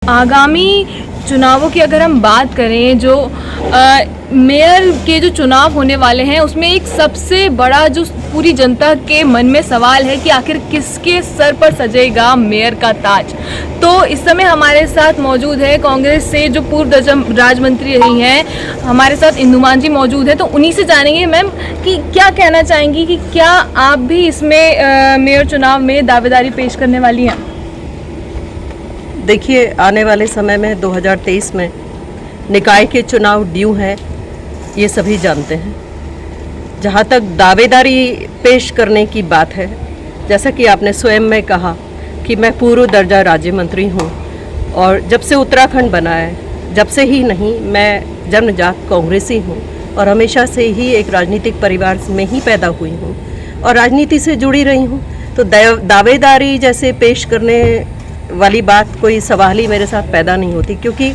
आगामी चुनावों की अगर हम बात करें, जो मेयर के जो चुनाव होने वाले हैं उसमें एक सबसे बड़ा जो पूरी जनता के मन में सवाल है कि आखिर किसके सर पर सजेगा मेयर का ताज। तो इस समय हमारे साथ मौजूद है कांग्रेस से जो पूर्व राज्य मंत्री रही हैं, हमारे साथ इंदुमान जी मौजूद हैं। तो उन्हीं से जानेंगे मैम कि क्या कहना चाहेंगी कि क्या आप भी इसमें मेयर चुनाव में दावेदारी पेश करने वाली हैं? देखिए, आने वाले समय में 2023 में निकाय के चुनाव ड्यू हैं, ये सभी जानते हैं। जहाँ तक दावेदारी पेश करने की बात है, जैसा कि आपने स्वयं में कहा कि मैं पूर्व दर्जा राज्य मंत्री हूँ और जब से उत्तराखंड बना है, जब से ही नहीं, मैं जन्मजात कांग्रेसी हूँ और हमेशा से ही एक राजनीतिक परिवार में ही पैदा हुई हूँ और राजनीति से जुड़ी रही हूँ। तो दावेदारी जैसे पेश करने वाली बात कोई सवाल ही मेरे साथ पैदा नहीं होती, क्योंकि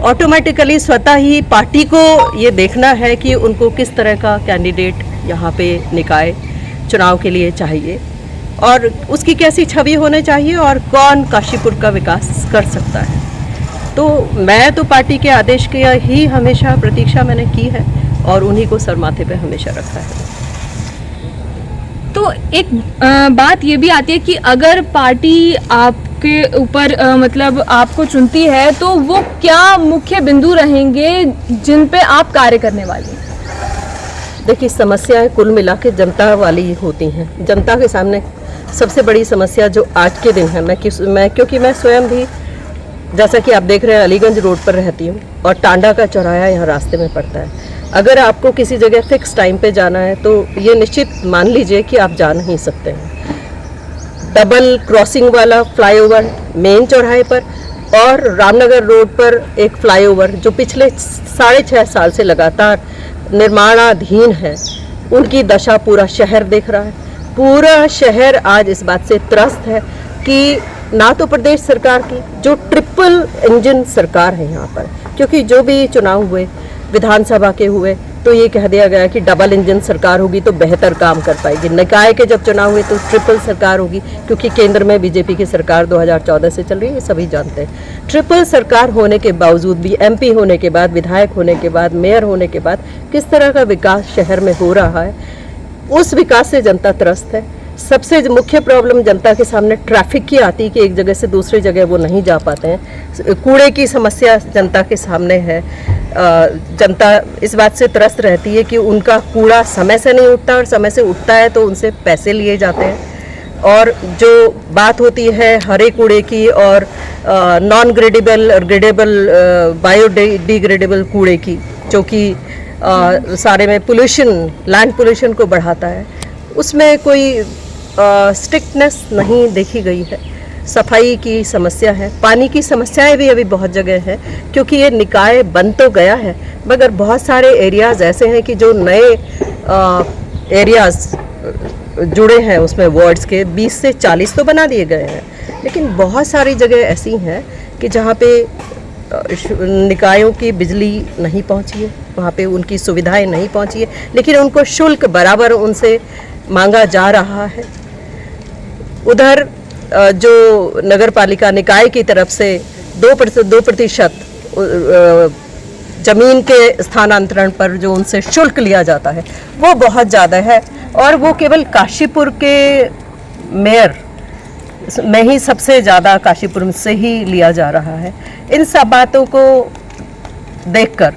ऑटोमेटिकली स्वतः ही पार्टी को ये देखना है कि उनको किस तरह का कैंडिडेट यहाँ पे निकाय चुनाव के लिए चाहिए और उसकी कैसी छवि होनी चाहिए और कौन काशीपुर का विकास कर सकता है। तो मैं तो पार्टी के आदेश की ही हमेशा प्रतीक्षा मैंने की है और उन्हीं को सर माथे पे हमेशा रखा है। तो एक बात ये भी आती है कि अगर पार्टी आपके ऊपर मतलब आपको चुनती है तो वो क्या मुख्य बिंदु रहेंगे जिन पे आप कार्य करने वाली हैं? देखिए, समस्याएं कुल मिला के जनता वाली होती हैं। जनता के सामने सबसे बड़ी समस्या जो आज के दिन है, क्योंकि मैं स्वयं भी, जैसा कि आप देख रहे हैं, अलीगंज रोड पर रहती हूँ और टांडा का चौराहा यहाँ रास्ते में पड़ता है। अगर आपको किसी जगह फिक्स टाइम पे जाना है तो ये निश्चित मान लीजिए कि आप जा नहीं सकते हैं। डबल क्रॉसिंग वाला फ्लाईओवर मेन चौराहे पर और रामनगर रोड पर एक फ्लाईओवर जो पिछले 6.5 साल से लगातार निर्माणाधीन है, उनकी दशा पूरा शहर देख रहा है। पूरा शहर आज इस बात से त्रस्त है कि ना तो प्रदेश सरकार की जो ट्रिपल इंजन सरकार है यहाँ पर, क्योंकि जो भी चुनाव हुए विधानसभा के हुए तो ये कह दिया गया कि डबल इंजन सरकार होगी तो बेहतर काम कर पाएगी। निकाय के जब चुनाव हुए तो ट्रिपल सरकार होगी, क्योंकि केंद्र में बीजेपी की सरकार 2014 से चल रही है, ये सभी जानते हैं। ट्रिपल सरकार होने के बावजूद भी, एमपी होने के बाद, विधायक होने के बाद, मेयर होने के बाद किस तरह का विकास शहर में हो रहा है, उस विकास से जनता त्रस्त है। सबसे मुख्य प्रॉब्लम जनता के सामने ट्रैफिक की आती है कि एक जगह से दूसरी जगह वो नहीं जा पाते हैं। कूड़े की समस्या जनता के सामने है। जनता इस बात से त्रस्त रहती है कि उनका कूड़ा समय से नहीं उठता और समय से उठता है तो उनसे पैसे लिए जाते हैं। और जो बात होती है हरे कूड़े की और नॉन ग्रेडेबल और ग्रेडेबल बायोडिग्रेडेबल कूड़े की, जो कि सारे में पोल्यूशन, लैंड पोल्यूशन को बढ़ाता है, उसमें कोई स्ट्रिक्टनेस नहीं देखी गई है। सफाई की समस्या है, पानी की समस्याएं भी अभी बहुत जगह है, क्योंकि ये निकाय बन तो गया है मगर बहुत सारे एरियाज़ ऐसे हैं कि जो नए एरियाज़ जुड़े हैं उसमें वार्ड्स के 20 से 40 तो बना दिए गए हैं, लेकिन बहुत सारी जगह ऐसी हैं कि जहाँ पे निकायों की बिजली नहीं पहुँची है, वहाँ पे उनकी सुविधाएं नहीं पहुँची है, लेकिन उनको शुल्क बराबर उनसे मांगा जा रहा है। उधर जो नगर पालिका निकाय की तरफ से 2% जमीन के स्थानांतरण पर जो उनसे शुल्क लिया जाता है वो बहुत ज़्यादा है और वो केवल काशीपुर के मेयर में ही सबसे ज़्यादा काशीपुर से ही लिया जा रहा है। इन सब बातों को देखकर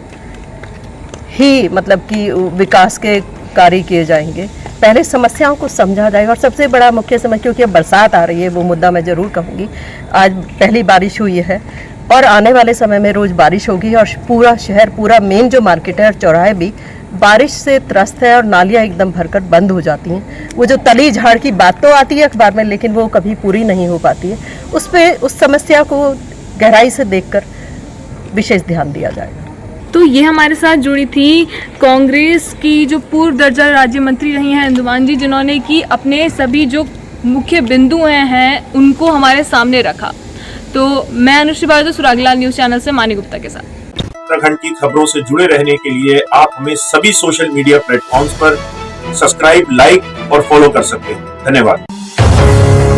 ही मतलब कि विकास के कार्य किए जाएंगे। पहले समस्याओं को समझा जाएगा और सबसे बड़ा मुख्य समस्या, क्योंकि अब बरसात आ रही है, वो मुद्दा मैं ज़रूर कहूँगी। आज पहली बारिश हुई है और आने वाले समय में रोज़ बारिश होगी और पूरा शहर, पूरा मेन जो मार्केट है और चौराहे भी बारिश से त्रस्त है और नालियाँ एकदम भरकर बंद हो जाती हैं। वो जो तली झाड़ की बात तो आती है अखबार में, लेकिन वो कभी पूरी नहीं हो पाती है। उस समस्या को गहराई से देखकर विशेष ध्यान दिया जाएगा। तो ये हमारे साथ जुड़ी थी कांग्रेस की जो पूर्व दर्जा राज्य मंत्री रही हैं इंदुमान जी, जिन्होंने कि अपने सभी जो मुख्य बिंदु हैं उनको हमारे सामने रखा। तो मैं अनुश्री भारद्वाज, सुरागलाल न्यूज़ चैनल से मानी गुप्ता के साथ। उत्तराखंड की खबरों से जुड़े रहने के लिए आप हमें सभी सोशल मीडिया प्लेटफॉर्म्स पर सब्सक्राइब, लाइक और फॉलो कर सकते हैं। धन्यवाद।